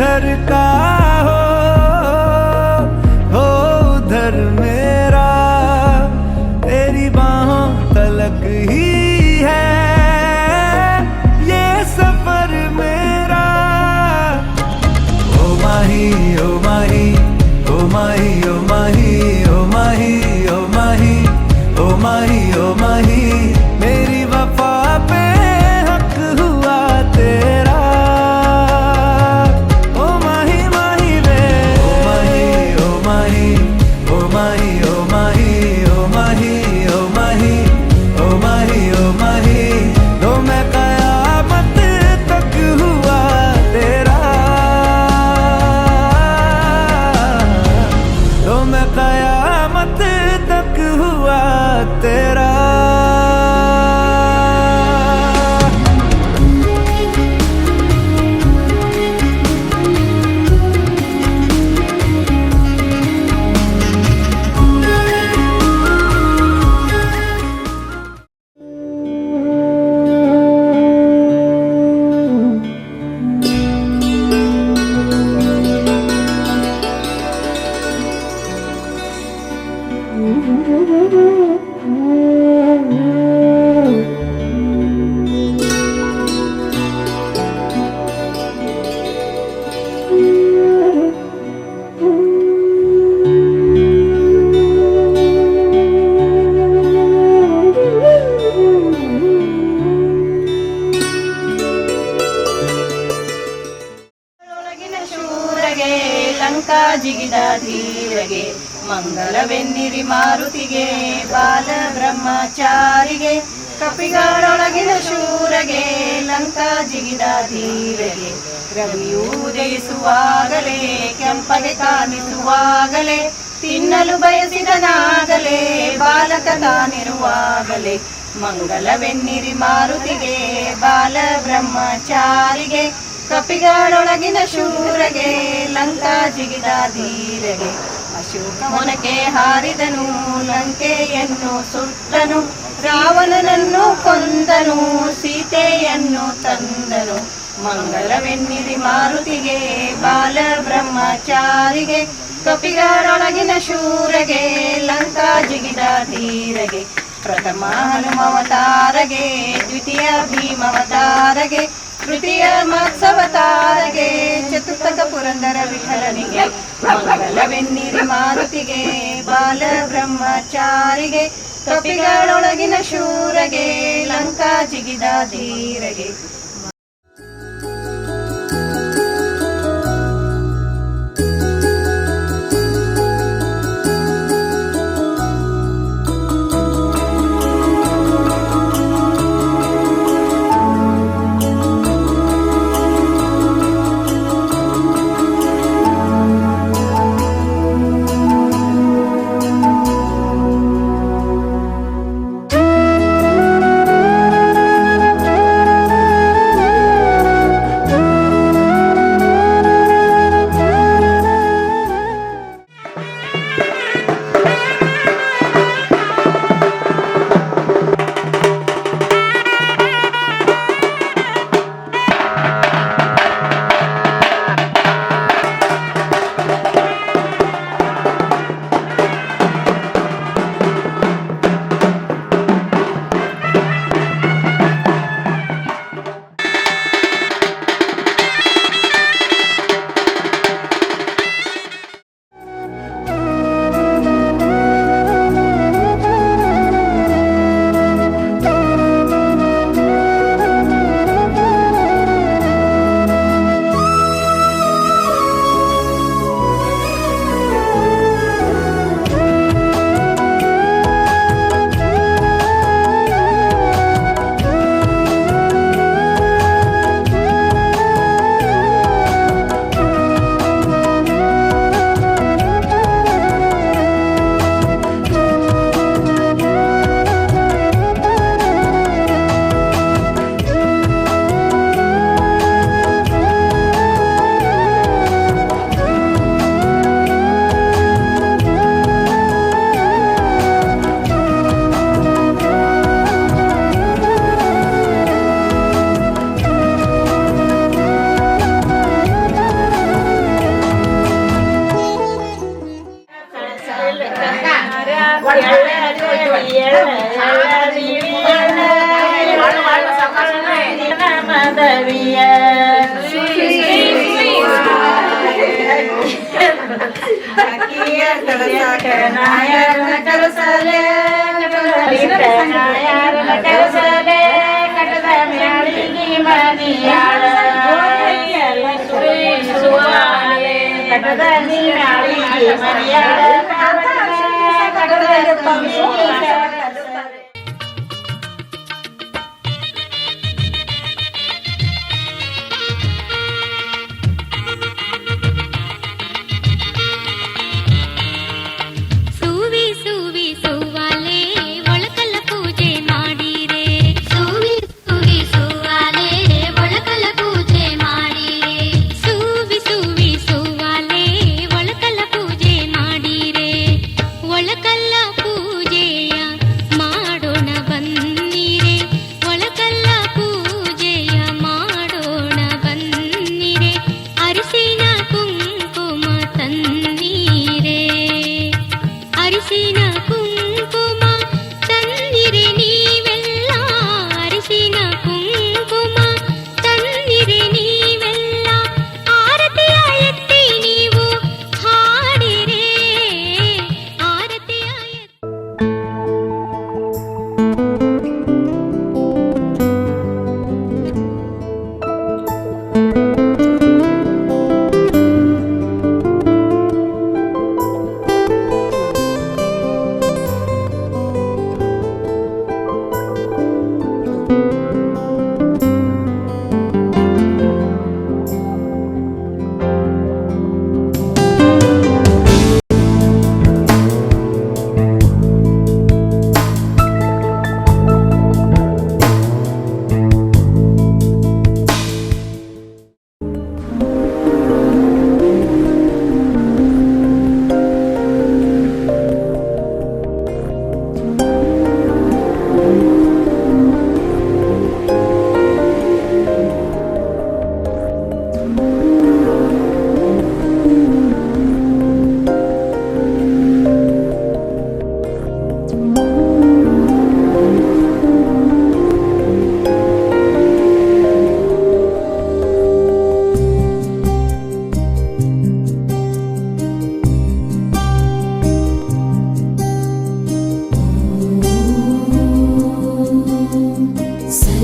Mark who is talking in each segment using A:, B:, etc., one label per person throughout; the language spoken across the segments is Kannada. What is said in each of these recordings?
A: जिधर का हो उधर मेरा, तेरी बाहों तलक ही है ये सफर मेरा। ओ माही ओ माही ओ माही ओ माही ओ माही ओ माही ओ माही ओ माही, मेरी वफा पे हक हुआ तेरा। ओ माही माही वे, ओ माही ओ माही ओ माही ओ माही ओ माही ओ माही ओ माही ओ माही, तो मैं कयामत तक हुआ तेरा, तो मैं कयामत तक हुआ तेरा।
B: ಶೂರಗೆ ಲಂಕಾ ಜಿಗಿದ ಧೀರಗೆ, ಮಂಗಲವೆನ್ನಿರಿ ಮಾರುತಿಗೆ ಬಾಲ ಬ್ರಹ್ಮಚಾರಿಗೆ, ಕಪಿಗಳೊಳಗಿನ ಶೂರಗೆ ಲಂಕಾ ಜಿಗಿದ ಧೀರಗೆ, ರವಿಯು ಉದಯಿಸುವಾಗಲೇ ಕೆಂಪಗೆ ಕಾಣಿಸುವಾಗಲೇ, ತಿನ್ನಲು ಬಯಸಿದನಾಗಲೇ ಬಾಲಕ ತಾನಿರುವಾಗಲೇ, ಮಂಗಲವೆನ್ನಿರಿ ಮಾರುತಿಗೆ ಬಾಲ ಬ್ರಹ್ಮಚಾರಿಗೆ, ಕಪಿಗಳೊಳಗಿನ ಶೂರಗೆ ಲಂಕಾ ಜಿಗಿದ ಧೀರಗೆ, ಅಶೋಕ ಮೊನಕೆ ಹಾರಿದನು ಲಂಕೆಯನ್ನು ಸುಟ್ಟನು, ರಾವಣನನ್ನು ಕೊಂದನು ಸೀತೆಯನ್ನು ತಂದನು, ಮಂಗಲವೆನ್ನಿರಿ ಮಾರುತಿಗೆ ಬಾಲ ಬ್ರಹ್ಮಚಾರಿಗೆ, ಕಪಿಗಳೊಳಗಿನ ಶೂರಗೆ ಲಂಕಾ ಜಿಗಿದ ಧೀರಗೆ, ಪ್ರಥಮ ಹನುಮವತಾರಗೆ ದ್ವಿತೀಯ ಭೀಮವತಾರಗೆ, ತೃತೀಯ ಮತ್ಸವತಾರಗೆ, ಚತುರ್ಥಕ ಪುರಂದರ ವಿಠಲನಿಗೆ, ಮಂಗಲವೆನ್ನಿರಿ ಮಾರುತಿಗೆ ಬಾಲ ಬ್ರಹ್ಮಚಾರಿಗೆ, ಕಪಿಗಳೊಳಗಿನ ಶೂರಗೆ ಲಂಕಾ ಜಿಗಿದ ಧೀರಗೆ. ನಾಯರನ ಕರಸಲೆ ನಾಯರನ ಕರಸಲೆ ಕಟದ ಮ್ಯಾಳಿಗೆ ಮನಿಯಾಳ ಸುವಾಲೆ ಕಟದ ಮ್ಯಾಳಿಗೆ ಮನಿಯಾಳ ಕಟದ
C: ಸೂವಿ ಸೂವಿ ಸೂವಾಲೆ ಒಳಕಲ್ಲ ಪೂಜೆ ಮಾಡಿರೆ ಸೂವಿ ಸೂವಿ ಸೂವಾಲೆ ಒಳಕಲ್ಲ ಪೂಜೆ ಮಾಡಿರೆ ಸೂವಿ ಸೂವಿ ಸೂವಾಲೆ ಒಳಕಲ್ಲ ಪೂಜೆ ಮಾಡಿರೆ ಒಳಕಲ್ಲ ಪೂಜೆಯ ಮಾಡೋಣ ಬನ್ನಿರೆ ಒಳಕಲ್ಲ ಪೂಜೆಯ ಮಾಡೋಣ ಬನ್ನಿರೆ ಅರಿಸಿನ ಕುಂಕುಮ ತನ್ನೀರೆ ಅರಿಸಿನ ಕುಂಕುಮ ತನ್ನಿರೆ ನೀವೆಲ್ಲ ಅರಿಸಿನ ಕುಂಕುಮ ತನ್ನಿರೆ ನೀವೆಲ್ಲ ಆರತಿಯ ಎತ್ತಿ ನೀವು ಹಾಡಿರೆ ಆರತಿಯ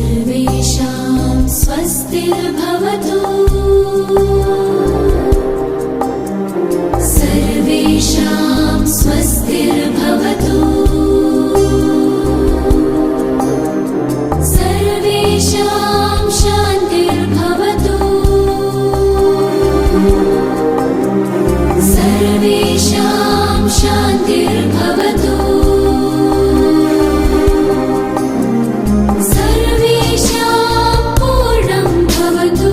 D: सर्वेषां स्वस्तिर्भवतु सर्वेषां स्वस्तिर्भवतु सर्वेषां शान्तिर्भवतु सर्वेषां शान्तिर्भवतु सर्वेषां पूर्णं भवतु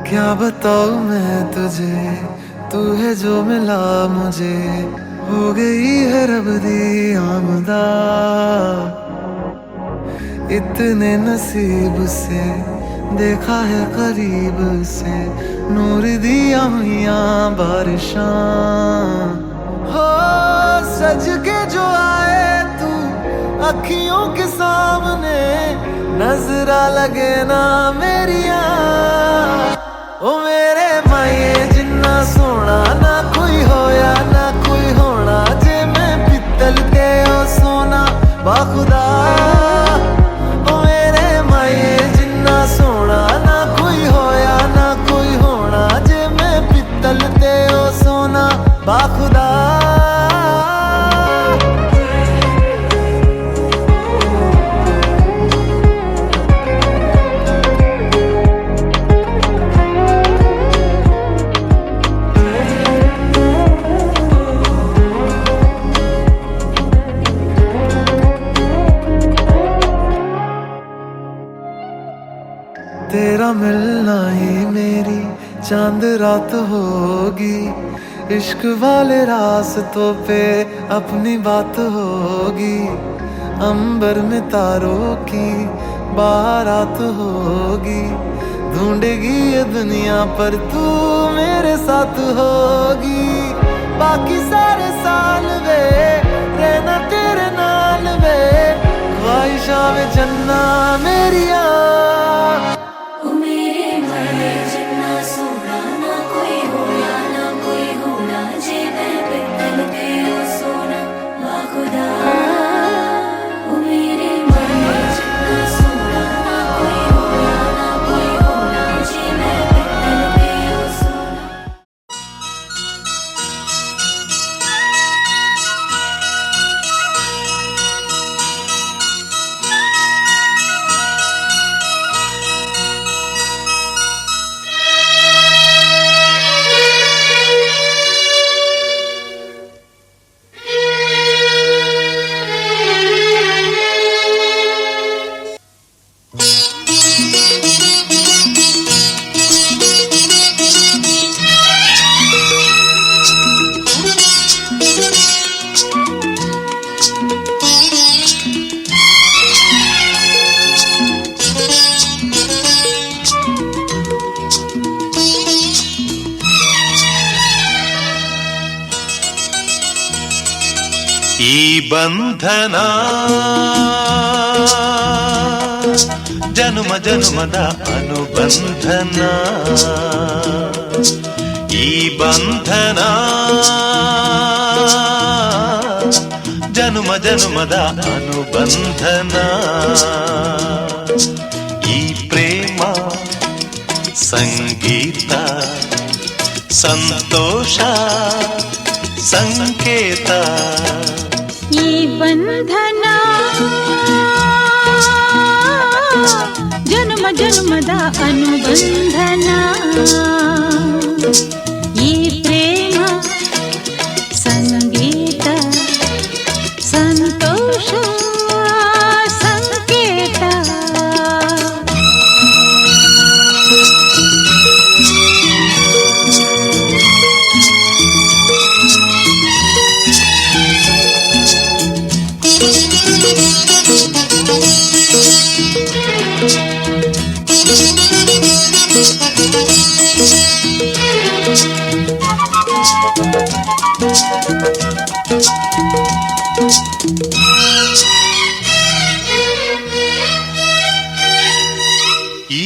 A: क्या बताऊं मैं तुझे, तू है जो मिला मुझे, हो गई है रब दी आमदा। इतने नसीब से देखा है करीब से, नूर दिया हुआ बारिशां। हो सज के जो आए तू अखियों के सामने, नजरा लगे ना मेरिया। ओ मेरे माये जिन्ना सोना ना कोई होया ना कोई होना, जे मैं पित्तल के ओ सोना बाखुदा। ओ मेरे माये जिन्ना सोना ना कोई होया ना कोई होना, जे मैं पित्तल ते ओ सोना बाखुदा। तेरा मिलना ही मेरी चांद रात होगी, इश्क वाले रास्तों पे अपनी बात होगी। अंबर में तारों की बारात होगी, ढूंढेगी ये दुनिया पर तू मेरे साथ होगी। बाकी सारे साल वे रहना तेरे नाल वे, ख्वाहिशां में जन्ना मेरिया।
D: ओ मेरे माये जिन्ना सोना ना कोई होया ना कोई होना, जे मैं पित्तल ते ओ सोना बाखुदा। ओ मेरे माये जिन्ना सोना ना कोई होया ना कोई होना, जे मैं पित्तल ते ओ सोना।
E: ಈ ಬಂಧನ ಜನುಮ ಜನುಮದ ಅನುಬಂಧನ, ಈ ಬಂಧನ ಜನುಮ ಜನುಮದ ಅನುಬಂಧನ. ಈ ಪ್ರೇಮ ಸಂಗೀತ ಸಂತೋಷ ಸಂಕೇತ.
B: ಈ ಬಂಧನ ಜನ್ಮ ಜನ್ಮದ ಅನುಬಂಧನ, ಈ ಪ್ರೇಮ ಸಂಗೀತ ಸಂತೋಷ ಸಂಕೇತ.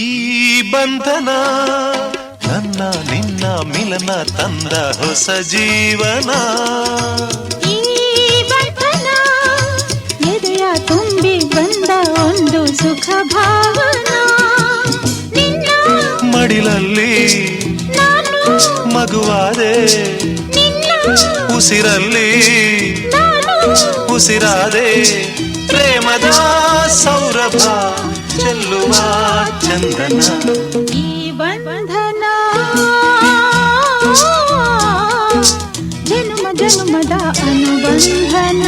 E: ಈ ಬಂಧನ ನನ್ನ ನಿನ್ನ ಮಿಲನ ತಂದ ಹೊಸ ಜೀವನ.
B: ಈ ಬಂಧನ ಎದೆಯ ತುಂಬಿ ಬಂದ ಒಂದು ಸುಖ ಭಾವನಾ. ನಿನ್ನ
E: ಮಡಿಲಲ್ಲಿ
B: ನಾನು
E: ಮಗುವಾದೆ,
B: ನಿನ್ನ
E: ಉಸಿರಲ್ಲಿ
B: ನಾನು
E: ಉಸಿರಾದೆ. ಪ್ರೇಮದ ಸೌರಭ ಚೆಲ್ಲುವ ಚಂದನ.
B: ಈ ಬಂಧನ ಜನ್ಮ ಜನ್ಮದ ಅನುಬಂಧನ.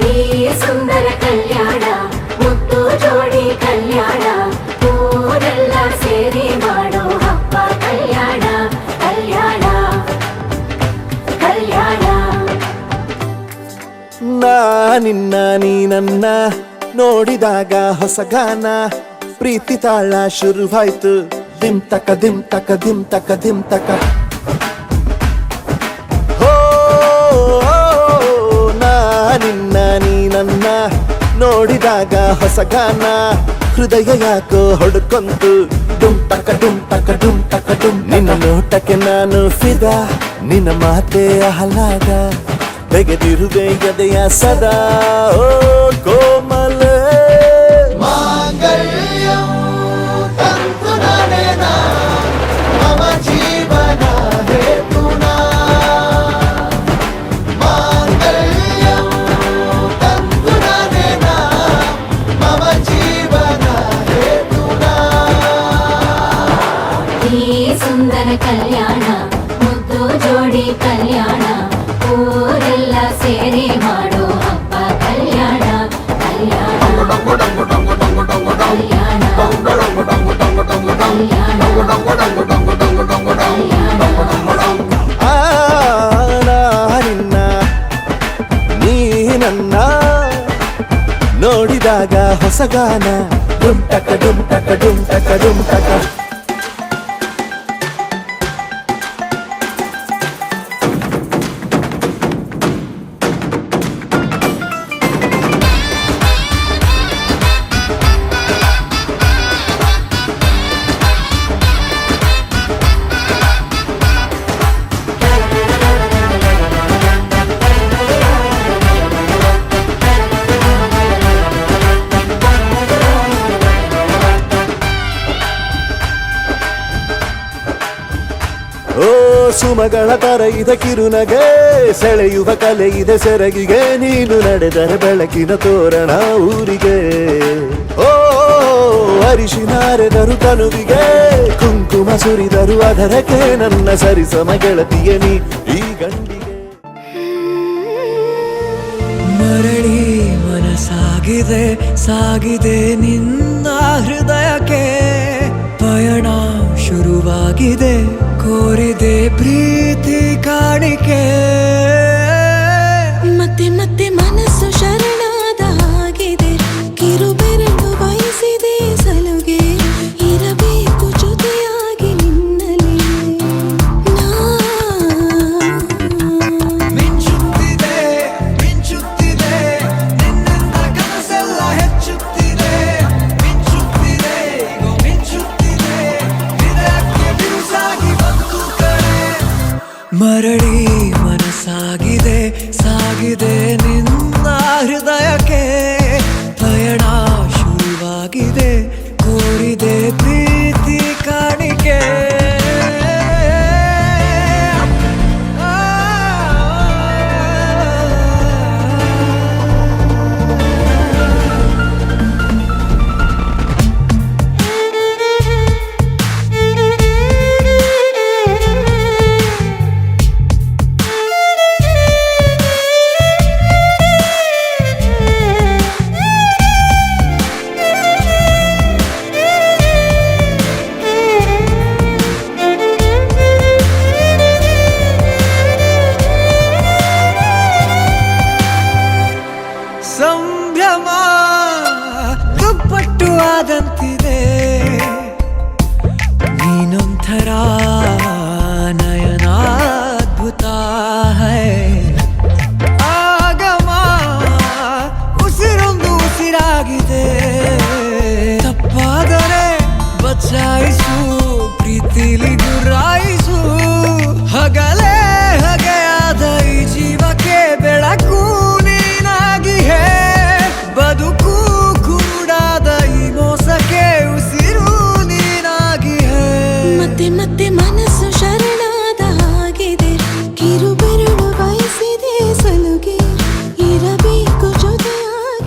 D: ಈ ಸುಂದರ ಕಲ್ಯಾಣ ಮುದ್ದು ಜೋಡಿ ಕಲ್ಯಾಣ ಊರೆಲ್ಲ ಸೇರಿ ಮಾಡೋ ಹಬ್ಬ ಕಲ್ಯಾಣ ಕಲ್ಯಾಣ ಕಲ್ಯಾಣ
A: ನಾ ನಿನ್ನ ನೀ ನನ್ನ ನೋಡಿದಾಗ ಹೊಸ ಗಾನ ಪ್ರೀತಿ ತಾಳ ಶುರುವಾಯ್ತು ದಿಮ್ ತಕ ದಿಮ್ ತಕ ದಿಮ್ ತಕ ದಿಮ್ ತಕ ಹೋ ನಾ ನಿನ್ನ ನೀ ನನ್ನ ನೋಡಿದಾಗ ಹೊಸ ಗಾನ ಹೃದಯ ಯಾಕೋ ಹೊಡ್ಕೊಂತು ಡುಮ್ ತಕ ಡುಮ್ ತಕ ಡುಮ್ ತಕ ಡುಮ್ ನಿನ್ನ ನೋಟಕ್ಕೆ ನಾನು ಫಿದಾ ನಿನ್ನ ಮಾತೆ ಆಹ್ಲಾದ ತೆಗೆದಿರುವೆ ಎದೆಯ ಸದಾ ಓ ಕೋಮಲ ಮಾಂಗಲ್ಯಂ ತಂತು ನಾನೇನ ಮಮ ಜೀವನ ಹೇತುನಾ ಮಾಂಗಲ್ಯಂ ತಂತು ನಾನೇನ ಮಮ ಜೀವನ ಹೇತುನಾ
D: ಈ ಸುಂದರ ಕಲ್ಯಾಣ ಮುದ್ದು ಜೋಡಿ ಕಲ್ಯಾಣ ಊರೆಲ್ಲ ಸೇರಿ ಮಾಡೋ ಹಬ್ಬ ಕಲ್ಯಾಣ ಕಲ್ಯಾಣ ಕಲ್ಯಾಣ
A: ಆ ನಾ ನಿನ್ನ ನೀ ನನ್ನ ನೋಡಿದಾಗ ಹೊಸ ಗಾನ ಡುಮ್ ಟಕ ಡುಮ್ ಟಕ ಡುಮ್ ಟಕ ಡುಮ್ ಟಕ ಓ ಸುಮಗಳ ತರ ಇದ ಕಿರುನಗೆ ಸೆಳೆಯುವ ಕಲೆ ಇದೆ ಸೆರಗಿಗೆ ನೀನು ನಡೆದರೆ ಬೆಳಕಿನ ತೋರಣ ಊರಿಗೆ ಓ ಅರಿಶಿನಾರೆದರು ತನುವಿಗೆ ಕುಂಕುಮ ಸುರಿದರು ಅದರಕ್ಕೆ ನನ್ನ ಸರಿಸಮ ಗೆಳತಿಯ ನೀ ಈ ಗಂಡಿಗೆ
F: ಮರಳಿ ಮನಸಾಗಿದೆ ಸಾಗಿದೆ ನಿನ್ನ ಹೃದಯಕ್ಕೆ ಪಯಣ ಶುರುವಾಗಿದೆ ಕೋರಿದೆ ಪ್ರೀತಿ ಕಾಣಿಕೆ
B: ಮತ್ತೆ ಮತ್ತೆ ಮನಸ್ಸು ಶರಣಾದ ಹಾಗಿದೆ ಕಿರುಬೆರಳು ಬಯಸಿದೆ ಸಲುಗೆ ಇರಬೇಕು ಜೊತೆಯಾಗಿ ನಿನ್ನಲಿ
F: ಮಿಂಚುತ್ತಿದೆ ಮಿಂಚುತ್ತಿದೆ ನಿನ್ನಿಂದ ಕನಸೆಲ್ಲ ಹೆಚ್ಚುತ್ತಿದೆ ಮಿಂಚುತ್ತಿದೆ ಈಗ ಮಿಂಚುತ್ತಿದೆ ಹೃದಯಕ್ಕೆ ಬಿರುಸಾಗಿ ಬಂತು ಕರೆ ಮರಳಿ ಮನಸ್ಸಾಗಿದೆ ಸಾಗಿದೆ ನಿನ್ನ ಹೃದಯಕ್ಕೆ ಪಯಣ ಶುರುವಾಗಿದೆ ಕೋರಿದೆ ಪ್ರೀತಿ ಕಾಣಿಕೆ ಸಂಭ್ರಮ ದುಪ್ಪಟ್ಟು ಆದಂತಿದೆ ನೀನೊಂಥರ ನಯನಾದ್ಭುತ ಹೈ ಆಗಮ ಉಸಿರೊಂದು ಉಸಿರಾಗಿದೆ ತಪ್ಪಾದರೆ ಬಚಾಯಿಸು ಪ್ರೀತಿಲಿ ಗುರಾಯಿಸು ಹಗಲೇ ಹಗೆಯಾದ ಈ ಜೀವಕ್ಕೆ ಬೆಳಕು ನೀನಾಗಿ ಹೇ ಬದುಕು ಕೂಡಾದ ಈ ಮೋಸಕ್ಕೆ ಉಸಿರು ನೀನಾಗಿ ಹೇ
B: ಮತ್ತೆ ಮತ್ತೆ ಮನಸ್ಸು ಶರಣಾದ ಹಾಗಿದೆ ಕಿರುಬೆರಳು ಬಯಸಿದೆ ಸಲುಗೆ ಇರಬೇಕು ಜೊತೆಯಾಗಿ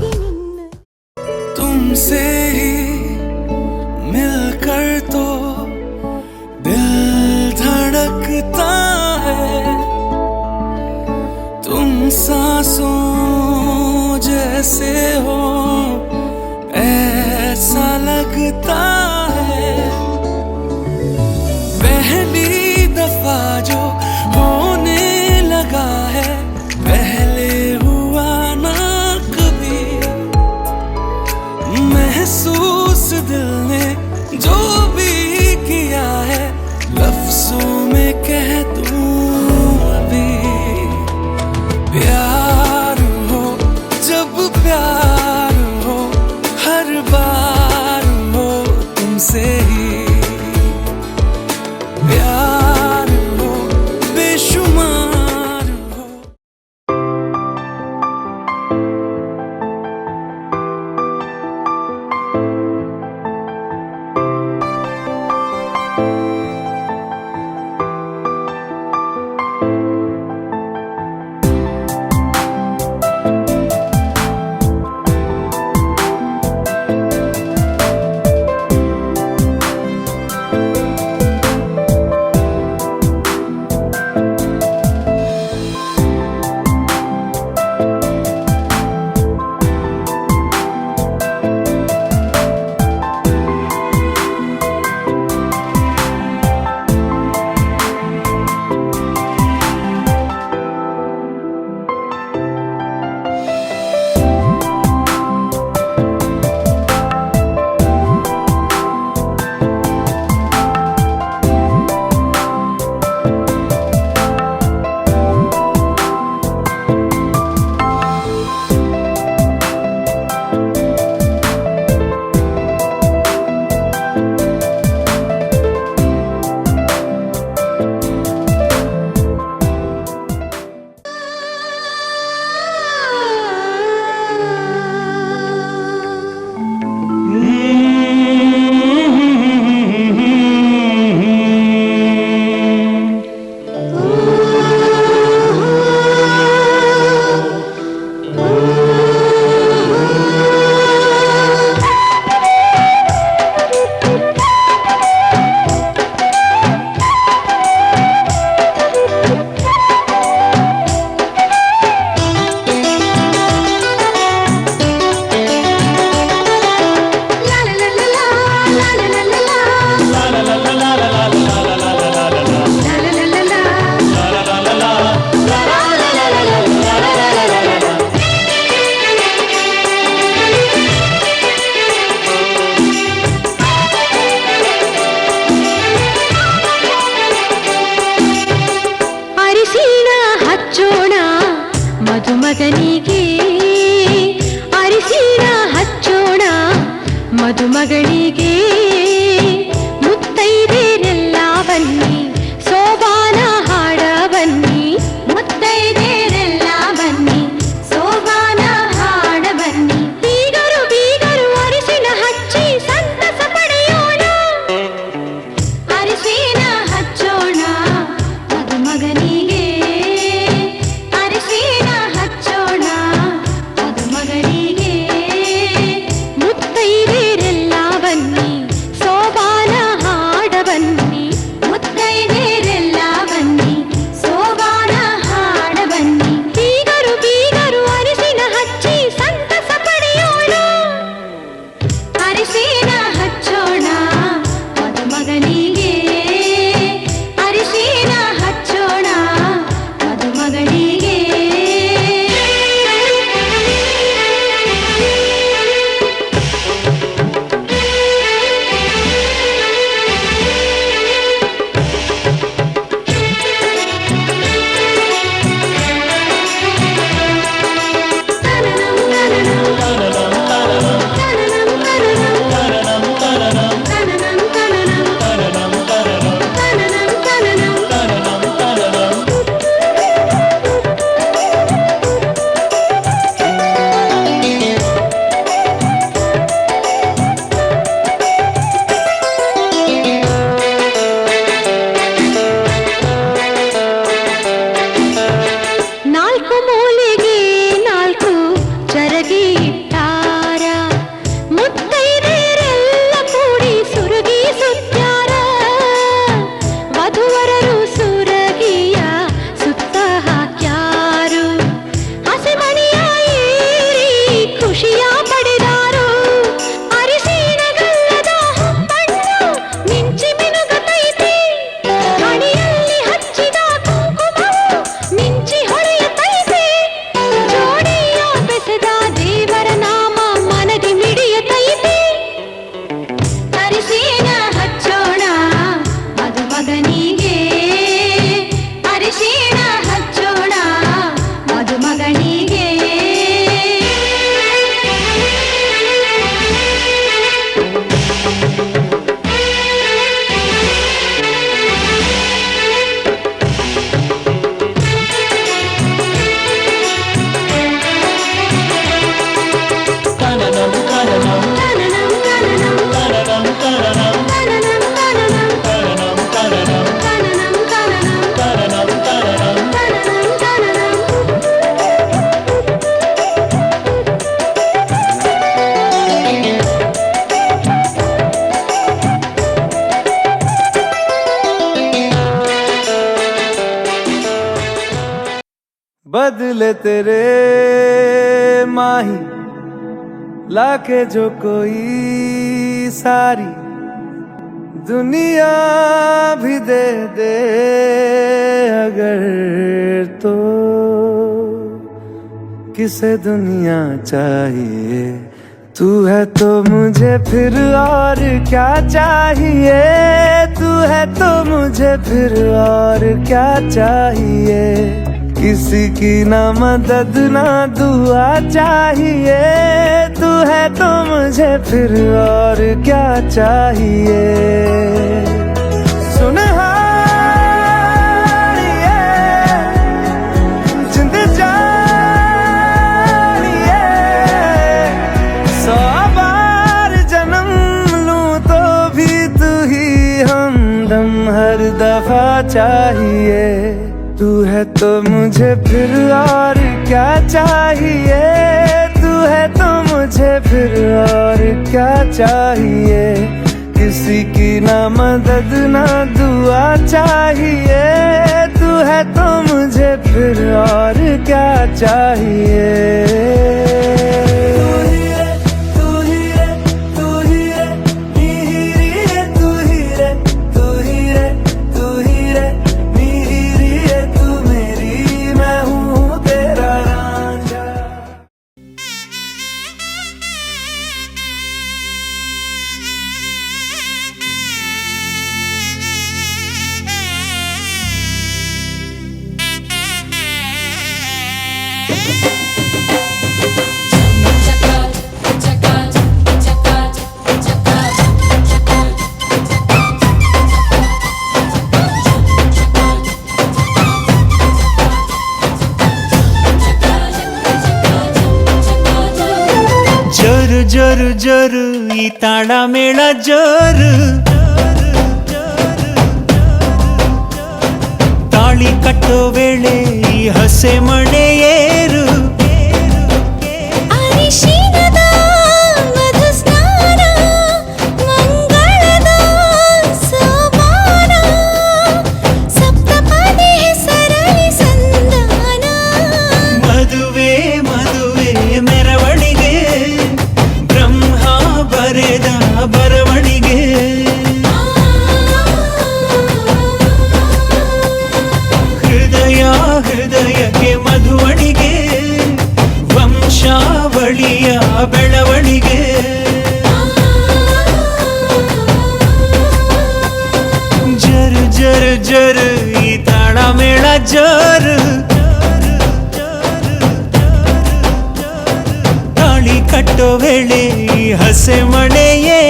C: ಮದುಮಗಳಿಗೆ ಮುತ್ತೈದೆರೆಲ್ಲ ಬನ್ನಿ ಸೋಬಾನ ಹಾಡ ಬನ್ನಿ ಮುತ್ತೈದೆರೆಲ್ಲ ಬನ್ನಿ ಸೋಬಾನ ಹಾಡ ಬನ್ನಿ ಬೀಗರು ಬೀಗರು ಅರಿಶಿನ ಹಚ್ಚಿ ಸಂತಸ ಪಡೆಯೋಣ ಅರಿಶಿನ ಹಚ್ಚೋಣ ಮದುಮಗನಿಗೆ ಅರಿಶಿನ ಹಚ್ಚೋಣ ಮದುಮಗನಿಗೆ ಮುತ್ತೈದೆರೆಲ್ಲ ಬನ್ನಿ ಸೋಬಾನ ಹಾಡ ಬನ್ನಿ ಮುತ್ತೈದೆರೆಲ್ಲ ಬನ್ನಿ ಸೋಬಾನ ಹಾಡ ಬನ್ನಿ ಬೀಗರು ಬೀಗರು ಅರಿಶಿನ ಹಚ್ಚಿ ಸಂತಸ ಪಡೆಯೋಣ ಅರಿಶಿನ ಹಚ್ಚೋಣ ಮದುಮಗನಿಗೆ ಅರಿಶಿನ ಹಚ್ಚೋಣ ಮದುಮಗನಿಗೆ ನಾಲ್ಕು ಮೂಲೆಗೆ ನಾಲ್ಕು ಚರಗಿ ಇಟ್ಟಾರ ಮುತ್ತೈದೆಯರೆಲ್ಲ ಕೂಡಿ ಸುರಗಿ ಸುತ್ತಾರ ವಧುವರರು ಸುರಗಿಯ ಸುತ್ತ ಹಾಕ್ಯಾರು ಹಸಿಮಣಿಯ ಏರಿ ಖುಷಿಯ ಪಡೆದಾರು ಅರಿಶಿಣಗಲ್ಲದ ಹೊಂಬಣ್ಣು ಮಿಂಚಿ ಮಿನುಗುತ್ತೈತಿ ಹಣೆಯಲ್ಲಿ ಹಚ್ಚಿದ ಕುಂಕುಮವು ಮಿಂಚಿ ಹೊಳೆಯುತ್ತೈತಿ ಜೋಡಿಯ ಬೆಸೆದ ದೇವರ ನಾಮ ಮನದಿ ಮಿಡಿಯುತ್ತೈತಿ ಅರಿಶಿನ ಹಚ್ಚೋಣ ಮದುಮಗನಿಗೆ ಅರಿಶಿನ ಹಚ್ಚೋಣ ಮದುಮಗನಿಗೆ
A: बदले तेरे माही लाके जो कोई सारी दुनिया भी दे दे अगर तो किसे दुनिया चाहिए तू है तो मुझे फिर और क्या चाहिए तू है तो मुझे फिर और क्या चाहिए किसी की ना मदद ना दुआ चाहिए तू है तो मुझे फिर और क्या चाहिए सुनहारिए जिंद जानिए 100 बार जन्म लूं तो भी तू ही हमदम हर दफा चाहिए तू है तो मुझे फिर और क्या चाहिए तू है तो मुझे फिर और क्या चाहिए किसी की ना मदद ना दुआ चाहिए तू है तो मुझे फिर और क्या चाहिए ಜೋರು ಜೋರು ಈ ತಾಳ ಮೇಳ ಜೋರು, ತಾಳಿ ಕಟ್ಟೋ ವೇಳೆ ಈ ಹಸೆ ಮಣೆ ಏರು,
B: ಅರಿಶಿನದ ಮಧು ಸ್ನಾನ ಮಂಗಳದ ಸೋಪಾನ, ಸಪ್ತಪದಿ ಹೆಸರಲಿ ಸಂಧಾನ,
A: ಮದುವೆ ಮದುವೆ ಮೆರವಣಿಗೆ ಬ್ರಹ್ಮ ಬರೆದ ಬರವಣಿಗೆ, ಹೃದಯ ಹೃದಯಕ್ಕೆ ಮಧುವಣಿಗೆ ವಂಶಾವಳಿಯ ಬೆಳವಣಿಗೆ. ಜರು ಜರು ಜರು ಈ ತಾಳ ಮೇಳ ಜರು, ತಾಳಿ ಕಟ್ಟೋ ವೇಳೆ ಈ ಹಸೆ ಮಣೆಯೇ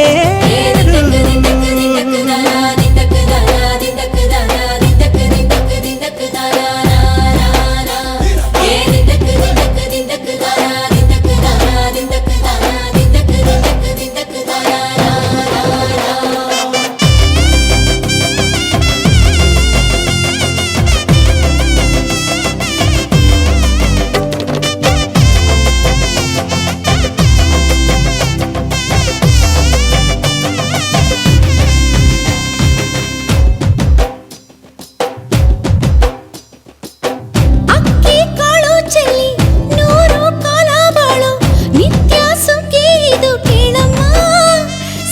B: ಅಕ್ಕಿ ಕಾಳು ಚೆಲ್ಲಿ ನೂರು ಕಾಲ ಬಾಳು ನಿತ್ಯ ಸುಖಿ ಇದು ಕೇಳಮ್ಮ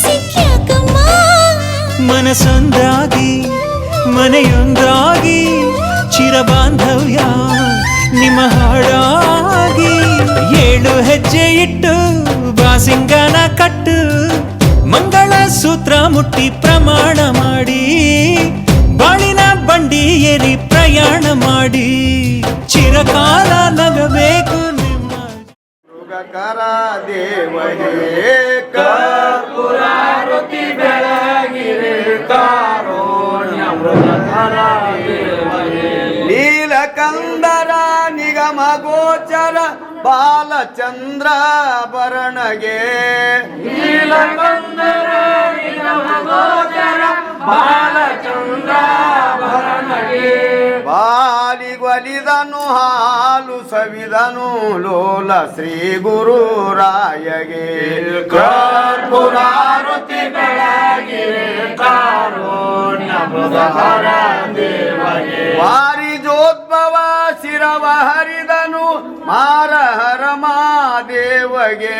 B: ಸಿಕ್ಯಾಕಮ್ಮ.
A: ಮನಸೊಂದಾಗಿ ಮನೆಯೊಂದಾಗಿ ಚಿರಬಾಂಧವ್ಯ ನಿಮ್ಮ ಹಾಡಾಗಿ, ಏಳು ಹೆಜ್ಜೆ ಇಟ್ಟು ಬಾಸಿಂಗನ ಕಟ್ಟು ಮಂಗಳ ಸೂತ್ರ ಮುಟ್ಟಿ ಪ್ರಮಾಣ ಮಾಡಿ, ಬಾಳಿನ ಬಂಡಿ ಏರಿ ಪ್ರಯಾಣ ಮಾಡಿ, ಚಿರಕಾಲ ನಗಬೇಕು ನಿಮ್ಮ
G: ಕರ ದೇವರೇ ಕರ್ಪೂರಾರತಿ ಬೆಳಗಿರೆ ಕಾರುಣ್ಯಾಮೃತಧರ ದೇವರೇ, ನೀಲಕಂದರ ನಿಗಮ ಗೋಚರ ಬಾಲಚಂದ್ರ ಭರಣಗೆ, ನೀಲಕಂದರ ನಿಗಮ ಗೋಚರ ಬಾಲಚಂದ್ರ ಭರಣಗೆ, ಬಾಲಿಗೊಲಿದನು ಹಾಲು ಸವಿದನು ಲೋಲ ಶ್ರೀ ಗುರು ರಾಯಗೆ, ಕರ್ಪೂರಾರತಿ ಬೆಳಗಿರೆ ಕಾರುಣ್ಯಾಮೃತಧರ ದೇವಗೆ, ವಾರಿಜೋದ್ಭವ ಶಿರವ ಹರಿದನು ಮಾರಹರ ಮಾದೇವಗೆ,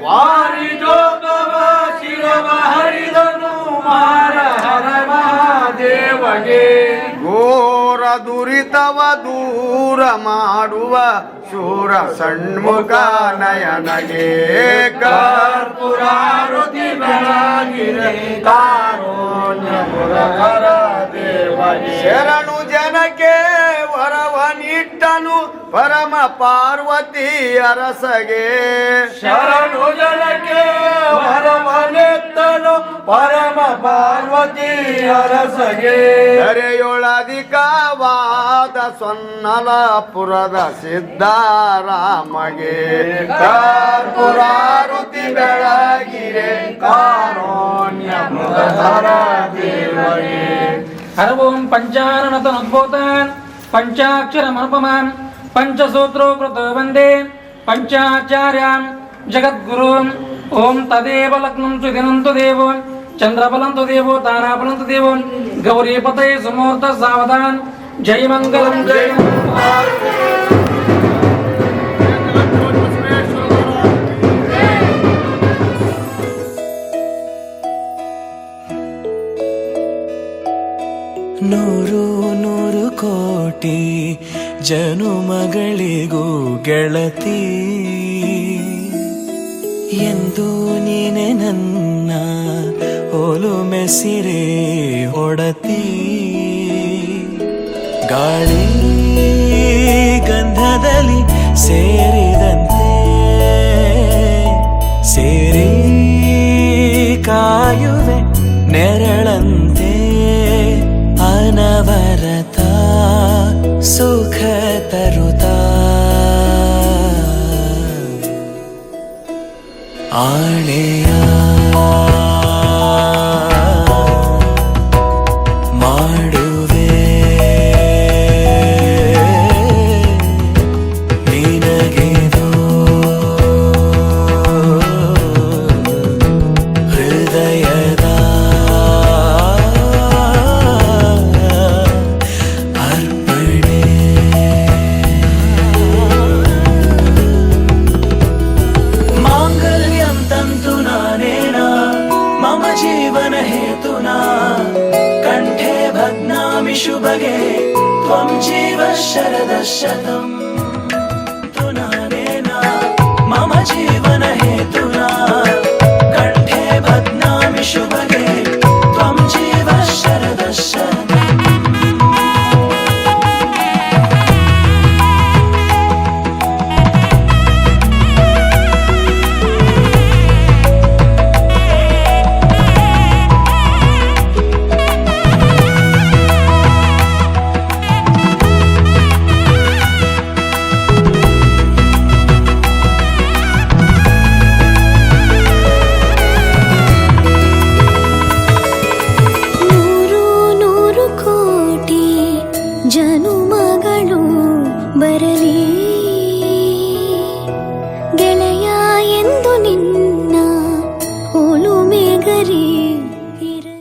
G: ವಾರಿಜೋದ್ಭವ ಶಿರವ ಹರಿದನು ಮಾರಹರ ಮಾದೇವಗೆ, ಘೋರ ದುರಿತವ ದೂರ ಮಾಡುವ ಶೂರ ಷಣ್ಮುಖ ನಯನಗೆ, ಕರ್ಪೂರಾರತಿ ಬೆಳಗಿರೆ ಕಾರುಣ್ಯಾಮೃತಧರ ದೇವಗೆ, ಶರಣು ಜನಕ್ಕೆ ವರವ ನಿಟ್ಟನು ಪರಮ ಪಾರ್ವತಿ ಅರಸಗೆ, ಶರಣು ಜನಕ್ಕೆ ವರವ ನಿಟ್ಟನು ಪರಮ ಪಾರ್ವತಿ ಅರಸಗೆ, ಧರೆಯೊಳಧಿಕವಾದ ಸೊನ್ನಲಪುರದ ಸಿದ್ಧಾರಾಮಗೆ, ಕರ್ಪೂರಾರತಿ ಬೆಳಗಿರೆ ಕಾರುಣ್ಯಾಮೃತಧರ ದೇವಗೆ,
H: ಹರವೋಂ ಪಂಚಾನನತನುದ್ಭೂತಾನ್ ಪಂಚಾಕ್ಷರಮನುಪಮಾನ್ ಪಂಚಸೂತ್ರೋಕೃತೋ ವಂದೇ ಪಂಚಾಚಾರ್ಯಾನ್ ಜಗದ್ಗುರುನ್. ಓಂ ತದೇವ ಲಗ್ನಂ ಸುದಿನಂತು ದೇವೋ ಚಂದ್ರಬಲಂತು ದೇವೋ ತಾರಾಬಲಂತು ದೇವೋ ಗೌರೀಪತೇ ಸುಮೂರ್ತ ಸಾವಧಾನ್. ಜೈ ಮಂಗಲಂ ಜೈ
A: ನೂರು ನೂರು ಕೋಟಿ ಜನುಮಗಳಿಗೂ ಗೆಳತಿ, ಎಂದು ನೀನೆ ನನ್ನ ಒಲುಮೆ ಸಿರೆ ಹೊಡತಿ, ಗಾಳಿ ಗಂಧದಲ್ಲಿ ಸೇರಿದಂತೆ ಸೇರಿ ಕಾಯುವೆ ನೆರಳಂತೆ, ಅನವರತ ಸುಖ ತರುತ್ತಾ ಆಳೆಯ ಮಾಡುವೆ ನಿನಗೆದು ಹೃದಯದ ಅರ್ಪಣೆ ಮಾಂಗಲ್ಯಂ ತಂತು ನಾನೇನ ಮಮ ಜೀವನ ಹೇತುನಾ ಕಂಠೆ ಭಗ್ನಾಮಿ ಶುಭಗೆ ತ್ವಂ ಜೀವ ಶರದ ಶತಂ ತು ನಾನೇನ ಮಮ ಜೀವನ ಹೇತುನಾ ಕಂಠೆ ಭಗ್ನಾಮಿ ಶುಭಗೆ ತ್ವಂ ಜೀವ ಶರದ ಶತಂ
B: ನೂರು ನೂರು ಕೋಟಿ ಜನುಮಗಳು ಬರಲಿ ಗೆಳೆಯ ಎಂದು ನಿನ್ನ ಒಲುಮೆಗರಿ ಇರಲಿ.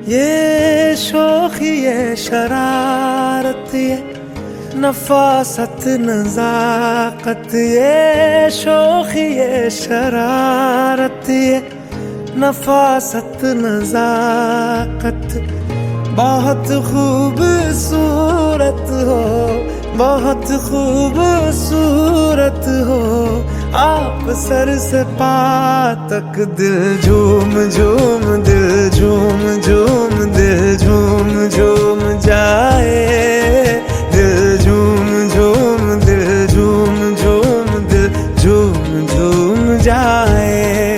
A: ये शौक़ ये शरारत ये नफासत नज़ाकत ये शौक़ ये शरारत ये नफासत नज़ाकत बहुत खूबसूरत हो बहुत खूबसूरत हो आप सर से पा तक दिल झूम झूम दिल झूम झूम दिल झूम झूम जाए दिल झूम झूम दिल झूम झूम दिल झूम झूम जाए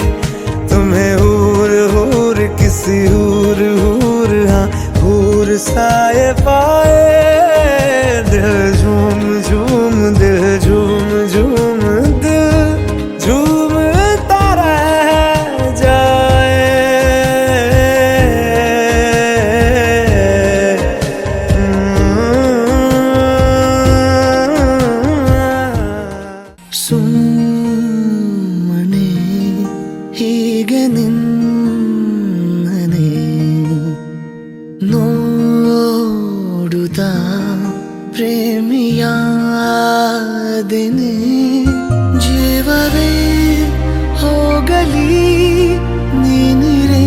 A: तुम्हें हूर हूर किसी हूर हूर हाँ हूर साए पाए दिल झूम झूम दिल झूम झूम दिल झूमता रह जाए ಸುಮ್ಮನೆ ಹೀಗೆ ನಿನ್ನನೆ ನೋಡುತ್ತಾ ಪ್ರೇಮಿಯಾದೆನೆ ಜೀವವೇ ಹೋಗಲಿ ನೀನಿರೇ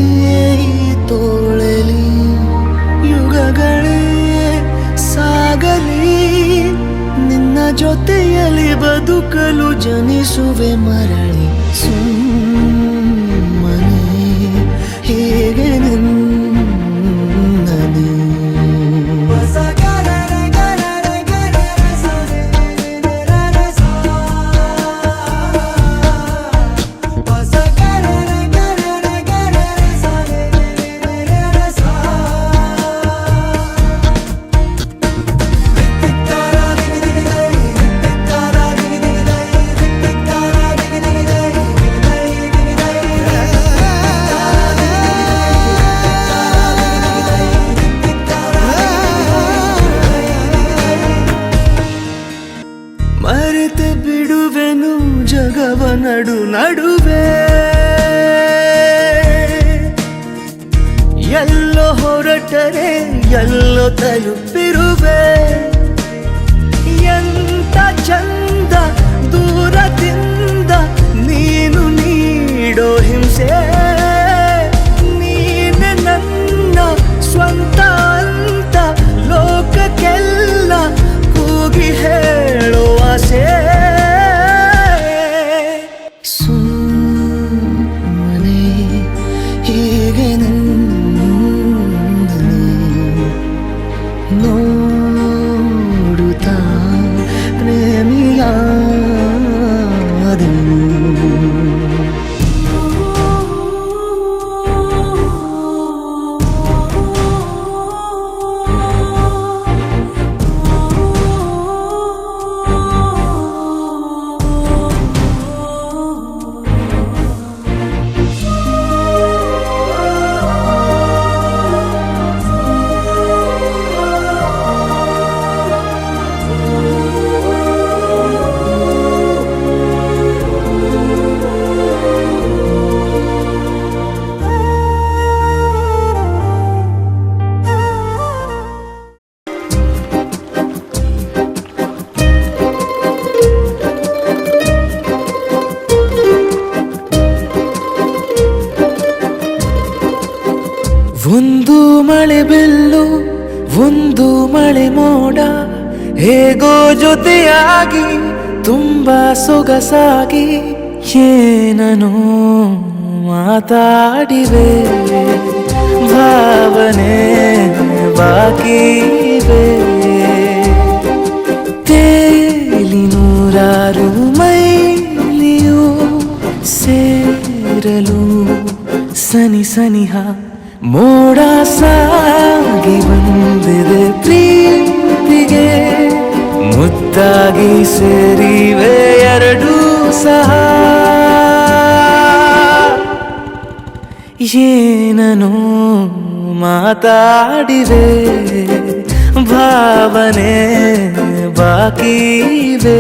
A: ತೋಳಲಿ ಯುಗಗಳೇ ಸಾಗಲಿ ನಿನ್ನ ಜೊತೆಯಲ್ಲಿ ಬದುಕಲು ಜನಿಸುವೆ ಮರಳಿ ಸುಮ್ಮನೆ ಹೇಗೆ ನಿನ್ನನೆ ಮರೆತೆ ಬಿಡುವೆನು ಜಗವ ನಡು ನಡುವೆ ಎಲ್ಲ ಎಲ್ಲೋ ಹೊರಟರೆ ಎಲ್ಲೋ ತಲುಪಿರುವೆ ಎಂತ ಚಂದ ದೂರದಿಂದ ನೀನು ನೀಡೋ ಹಿಂಸೆ ನೀನೆ ನನ್ನ ಸ್ವಂತ ಅಂತ ಲೋಕಕ್ಕೆಲ್ಲ ಕೂಗಿ ಹೇಳೋ ಆಸೆ ಸುಮ್ಮನೆ ಹೀಗೆ ನೋಡುತ್ತಾ ಪ್ರೇಮಿಯಾದೆನು ಒಂದು ಮಳೆ ಬೆಲ್ಲು ಒಂದು ಮಳೆ ಮೋಡ ಹೇಗೋ ಜೊತೆಯಾಗಿ ತುಂಬಾ ಸೊಗಸಾಗಿ ಏನನೋ ಮಾತಾಡಿವೆ ಭಾವನೆ ಬಾಕಿವೆ ತೇಲಿ ನೂರಾರು ಮೈಲಿಯು ಸೇರಲು ಸನಿ ಸನಿಹ ಮೋಡ ಸಾಗಿ ಬಂದಿದೆ ಪ್ರೀತಿಗೆ ಮುತ್ತಾಗಿ ಸೇರಿವೆ ಎರಡೂ ಸಹ ಏನನೋ ಮಾತಾಡಿವೆ ಭಾವನೆ ಬಾಕಿವೆ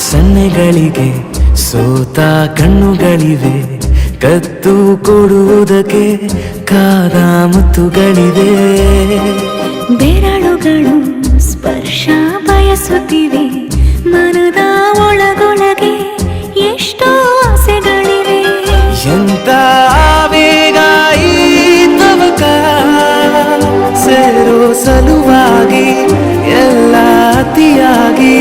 A: ಸನ್ನೆಗಳಿಗೆ ಸೋತ ಕಣ್ಣುಗಳಿವೆ ಕತ್ತು ಕೊಡುವುದಕ್ಕೆ ಕಾದ ಮುತ್ತುಗಳಿವೆ
B: ಬೆರಳುಗಳು ಸ್ಪರ್ಶ ಬಯಸುತ್ತಿವೆ ಮನದ ಒಳಗೊಳಗೆ ಎಷ್ಟೋ ಆಸೆಗಳಿವೆ
A: ಎಂತ ಆವೇಗ ಈ ತವಕ ಸೇರೋ ಸಲುವಾಗಿ ಎಲ್ಲ ಅತಿಯಾಗಿ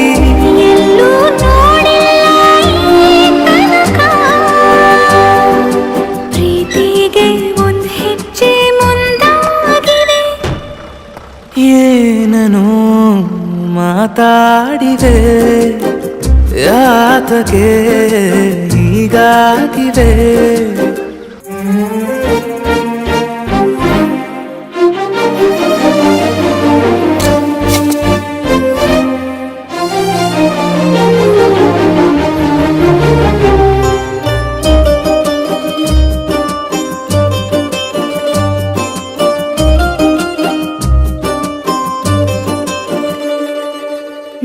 B: ಎಲ್ಲೂ ನೋಡಿಲ್ಲ ಈ ತನಕ ಪ್ರೀತಿಗೆ ಒಂದು ಹೆಜ್ಜೆ ಮುಂದಾಗಿದೆ
A: ಏನನೋ ಮಾತಾಡಿದೆ ಯಾತಕ್ಕೆ ಹೀಗಾಗಿವೆ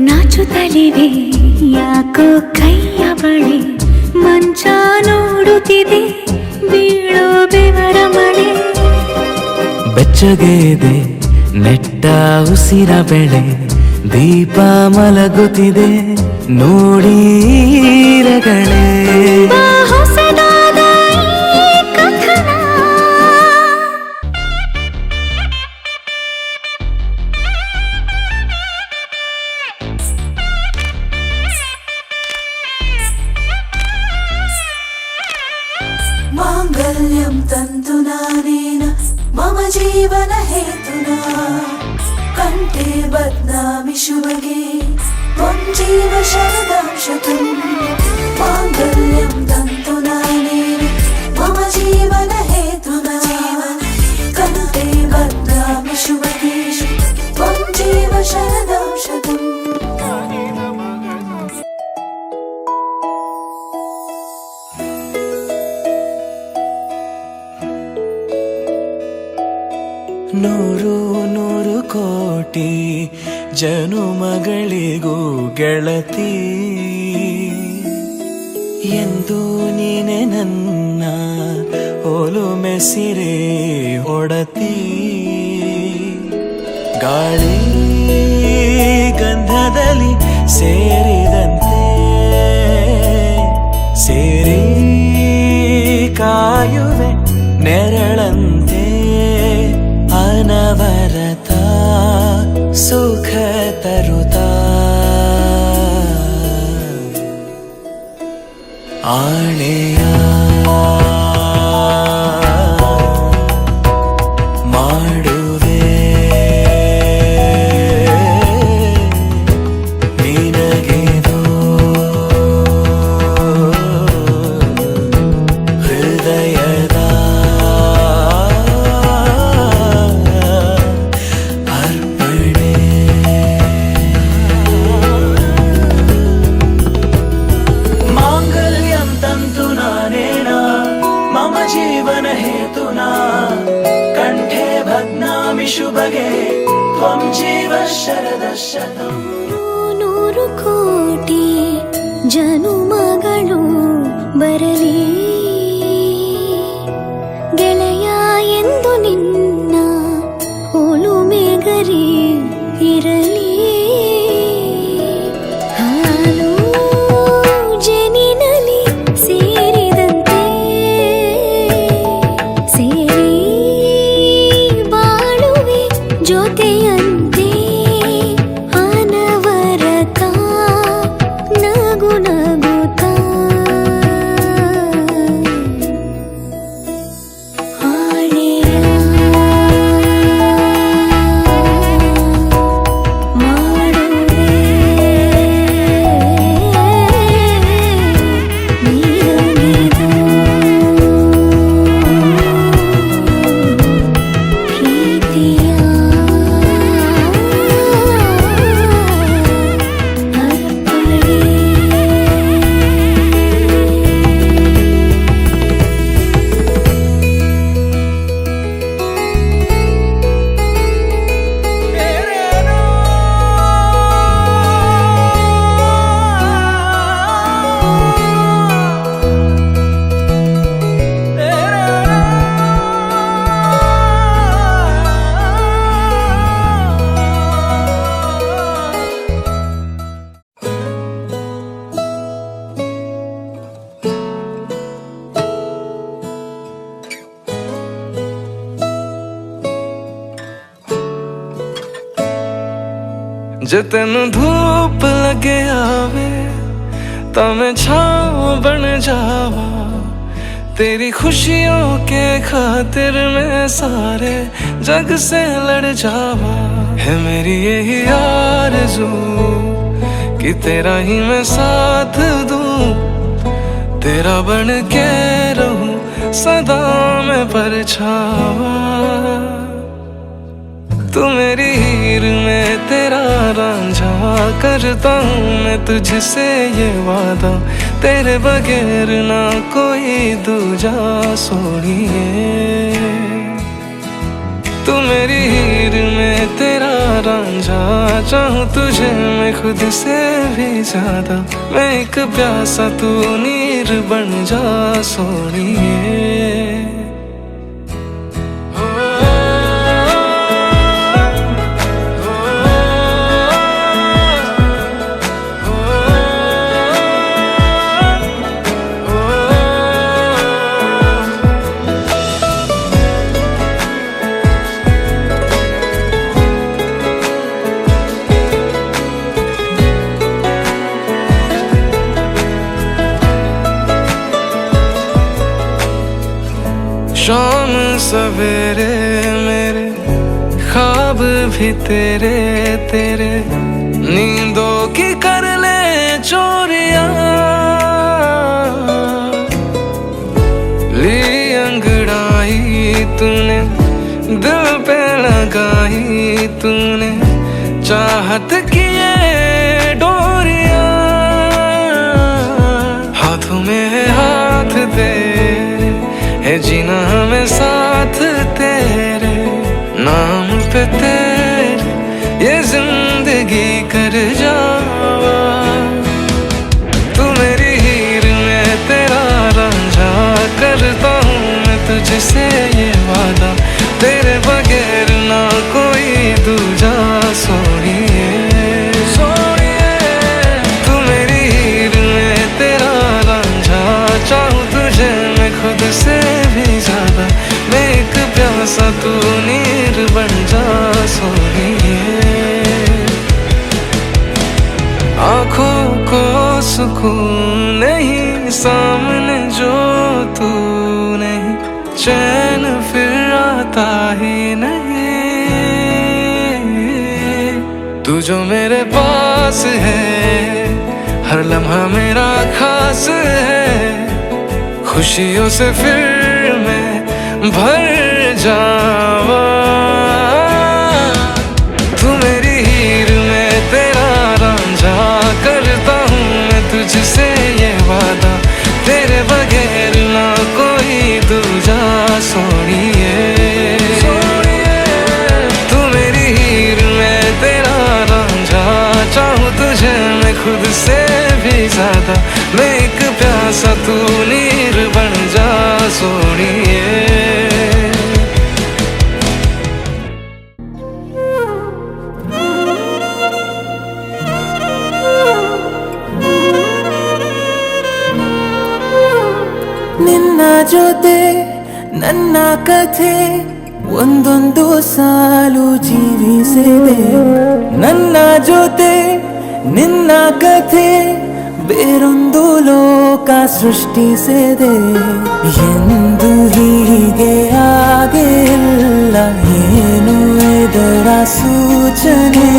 B: ನಾಚುತ್ತಲಿವೆ ಯಾಕೋ ಕೈಯ ಬಳಿ ಮಂಚ ನೋಡುತ್ತಿದೆ ಬೀಳೋ ಬೆವರ ಮಳೆ
A: ಬೆಚ್ಚಗೆದೆ ನೆಟ್ಟ ಉಸಿರ ಬೆಳೆ ದೀಪ ಮಲಗುತ್ತಿದೆ ನೋಡೀರಗಳೇ
B: ಹೊಸದಾದ ಈ ಕಥನ
D: माङ्गल्यं तन्तुनानेन मम जीवन हेतुना कण्ठे बध्नामि शुभगे त्वं जीव शरदां शतम् माङ्गल्यं तन्तुनानेन मम जीवन हेतुना कण्ठे बध्नामि शुभगे त्वं जीव शरदां शतम्
A: ನೂರು ನೂರು ಕೋಟಿ ಜನುಮಗಳಿಗೂ ಗೆಳತಿ ಎಂದು ನೀನೆ ನನ್ನ ಒಲುಮೆ ಸಿರೆ ಒಡತಿ ಗಾಳಿ ಗಂಧದಲ್ಲಿ ಸೇರಿದಂತೆ ಸೇರಿ ಕಾಯುವೆ ನೆರಳಂತೆ ಅನವರತ ಸುಖ ತರುತ್ತಾ ಆಣೆಯ ಮಾಡುವೆ ನಿನಗೆದೋ ಹೃದಯದ ಅರ್ಪಣೆ ಮಾಂಗಲ್ಯಂ ತಂತು ನಾನೇನ ಮಮ ಜೀವನ ಹೇತುನಾ ಕಂಠೆ ಭಗ್ನಾಮಿ ಶುಭಗೆ ತ್ವಂ ಜೀವ ಶರದ ಶತಂ
B: ನೂರು ಕೋಟಿ ಜನುಮಗಳು ಬರಲಿ ಗೆಳೆಯ ಎಂದು ನಿನ್ನ ಒಲುಮೆಗರಿ ಇರಲಿ ಹಾಲು ಜನಿನಲಿ ಸೇರಿದಂತೆ ಸೇರಿ ಬಾಳುವೆ ಜೊತೆಯಂತೆ ಅನವರತ ನಗು ನಗುತ್ತಾ ಆಣೆಯ ಮಾಡುವೆ ನೀನಗೆದೋ ಪ್ರೀತಿಯ
I: जे तेनू धूप लगे आवे तो मैं छाँव बन जावा तेरी खुशियों के खातिर मैं सारे जग से लड़ जावा है मेरी यही आरज़ू कि तेरा ही मैं साथ दूं तेरा बन के रहूं सदा मैं परछावा तू मेरी हीर में तेरा रांझा करता हूँ मैं तुझसे ये वादा तेरे बगैर ना कोई दूजा सोनिए तू मेरी हीर में तेरा रांझा चाहूँ तुझे मैं खुद से भी ज्यादा मैं एक प्यासा तू नीर बन जा सोनिए शाम सवेरे मेरे ख्वाब भी तेरे तेरे नींदों की कर ले चोरियां ली अंगड़ाई तूने दिल पे लगाई तूने चाहत की ये डोरियां हाथों में है हाथ तेरे है जीना हमें साथ तेरे ना से ये वादा, तेरे बगैर ना कोई दूजा सोनिए सोनिए। तू मेरी हीर में तेरा रांझा, चाहूं तुझे मैं खुद से भी ज्यादा, मैं एक प्यासा तू नीर बन जा सोनिए। आँखों को सुकून नहीं, सामने जो तू नहीं, चैन फिर आता ही नहीं। तू जो मेरे पास है, हर लम्हा मेरा खास है, खुशियों से फिर मैं भर जावा। तू मेरी हीर में तेरा रांझा, करता हूँ मैं तुझसे ये वादा, तेरे बगैर ना कोई दूजा सोनिए सोनिए। तू मेरी हीर में तेरा रांझा, चाहूं तुझे मैं खुद से भी ज्यादा, मैं एक प्यासा तू नीर बन जा सोनिए।
F: ನಿನ್ನ ಜೊತೆ ನನ್ನ ಕಥೆ ಒಂದೊಂದು ಸಾಲು ಜೀವಿಸಿದೆ, ನನ್ನ ಜೊತೆ ನಿನ್ನ ಕಥೆ ಬೇರೊಂದು ಲೋಕ ಸೃಷ್ಟಿಸಿದೆ. ಎಂದು ಹೀಗೆ ಆಗಿಲ್ಲ, ಏನು ಇದರ ಸೂಚನೆ,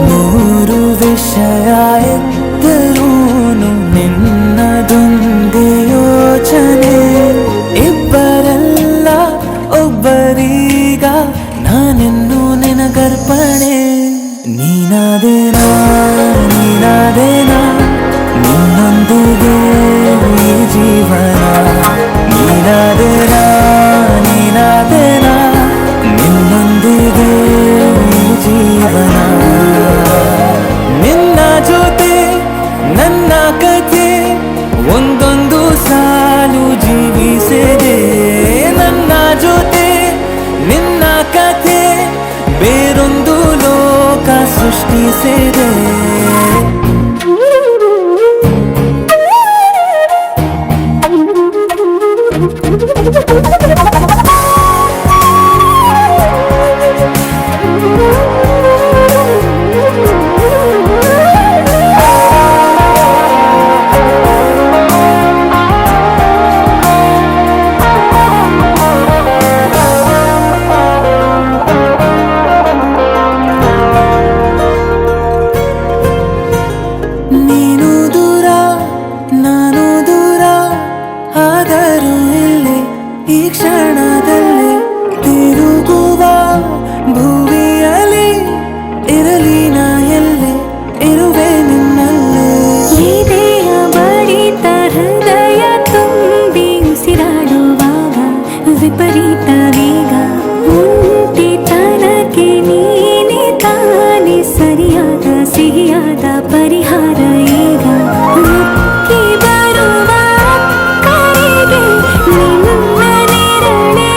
F: ನೂರು ವಿಷಯ ಇದ್ದರೂನು ನಿನ್ನದೊಂದೇ ಯೋಚನೆ. ಇಬ್ಬರಲ್ಲ ಒಬ್ಬರೀಗ ನಾನಿನ್ನು ನಿನಗರ್ಪಣೆ. ನೀನಾದೇನಾ ನೀನಾದೇನಾ ನಿನ್ನೊಂದಿಗೆ ಈ ಜೀವನ, ನೀನಾದೇನಾ ನೀನಾದೇನಾ ನಿನ್ನೊಂದಿಗೆ ಈ ಜೀವನ. ನಿನ್ನ ಜೊತೆ ನನ್ನ ಕಥೆ ಒಂದೊಂದು ಸಾಲು ಜೀವಿಸಿದೆ, ನನ್ನ ಜೊತೆ ನಿನ್ನ ಕಥೆ ಬೇರೊಂದು ಲೋಕ ಸೃಷ್ಟಿಸಿದೆ.
B: ಬರುವ ಕರೆಗೆ ನಿನ್ನ ನೆರಳೇ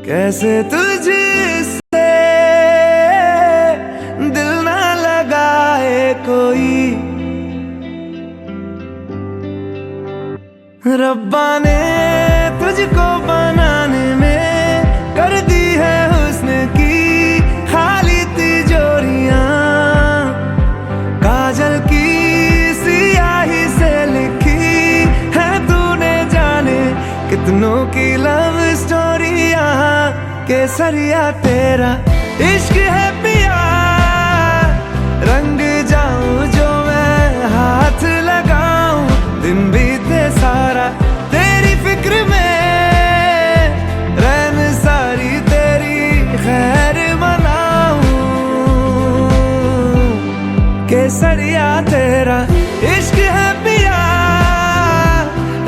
A: कैसे तुझसे दिल ना लगाए कोई, रब्बा ने तुझको बनाने में कर दी है हुस्न की खाली तिजोरियां, काजल की सियाही से लिखी है तूने जाने कितनों की लव स्टोरियां। केसरिया तेरा इश्क है पिया, रंग जाऊं जो मैं हाथ लगाऊं, दिन बीते सारा तेरी फिक्र में, रैन सारी तेरी खैर मनाऊं। केसरिया तेरा इश्क है पिया,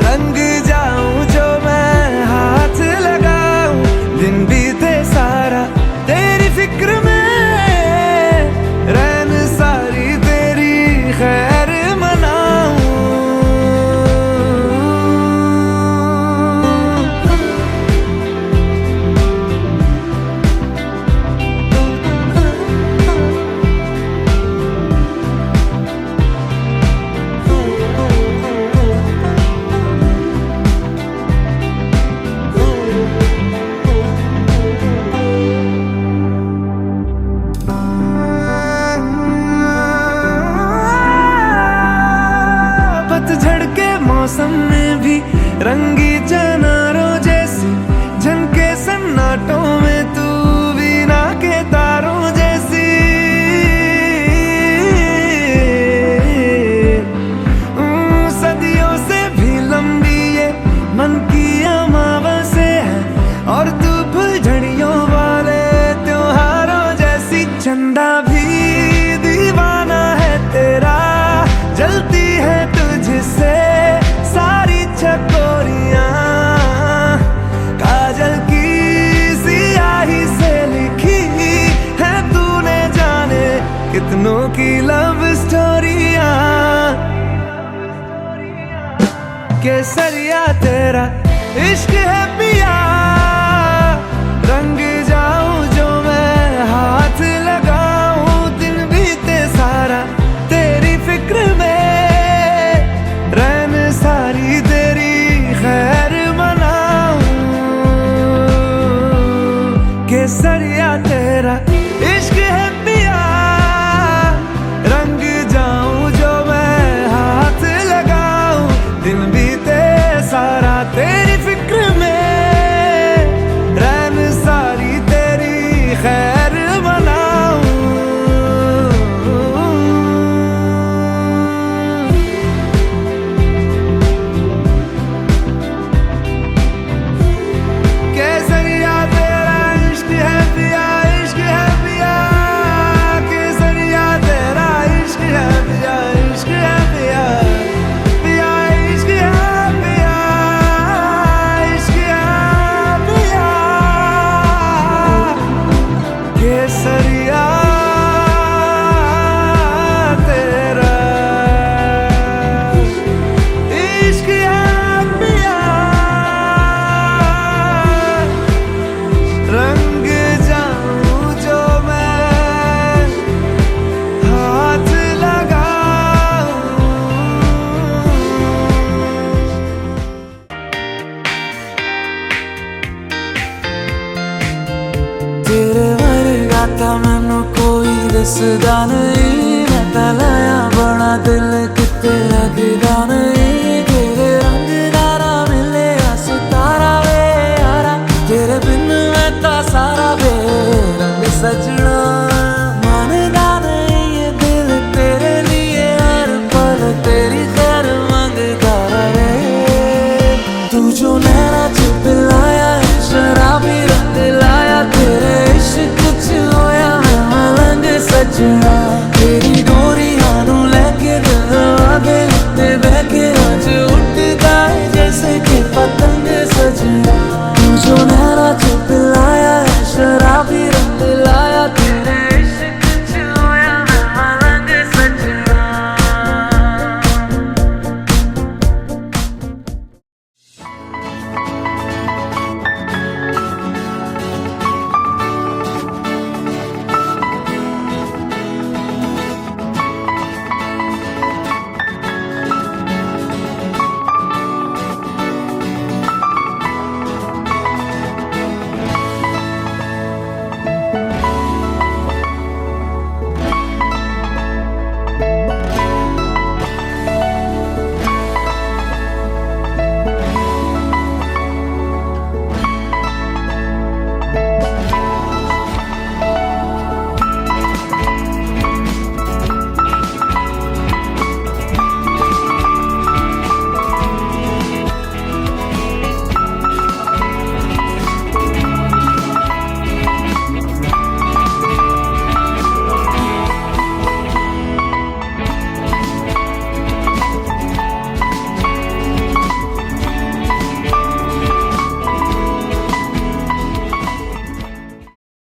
A: रंग जाऊं जो मैं हाथ लगाऊं, दिन बीते सारा तेरी फिक्र में, रैन सारी तेरी खैर मनाऊं। पतझड़ के मौसम में भी रंगी चनारों जैसी झनके सन्नाटों में तू वीणा के तारों जैसी। सदियों से भी लंबी ये मन की अमावस्या है, और तू फुलझड़ियों वाले त्योहारों जैसी। चंदा भी दीवाना है तेरा, जलती है तुझसे सारी चकोरियां, काजल की सियाही से लिखी है तूने जाने कितनों की लव स्टोरियां। केसरिया तेरा इश्क है पिया, रंग जाऊं जो मैं हाथ लगाऊं, दिन बीते सारा तेरी फिक्र में, रैन सारी तेरी खैर मनाऊं। केसरिया तेरा इश्क है पिया, रंग जाऊं जो मैं हाथ लगाऊं, दिन बीते सारा तेरी फिक्र में, रैन सारी तेरी खैर मनाऊं। केसरिया तेरा इश्क है पिया, इश्क है पिया, केसरिया तेरा इश्क है पिया, इश्क है पिया, पिया इश्क है पिया, इश्क है पिया। केसरिया तेरा इश्क है पिया, रंग जाऊं जो मैं हाथ लगाऊं।
F: तेरे वर्गा ता मैनू कोई दसदा नहीं, मैं तां लाया बड़ा दिल किते लगदा नहीं।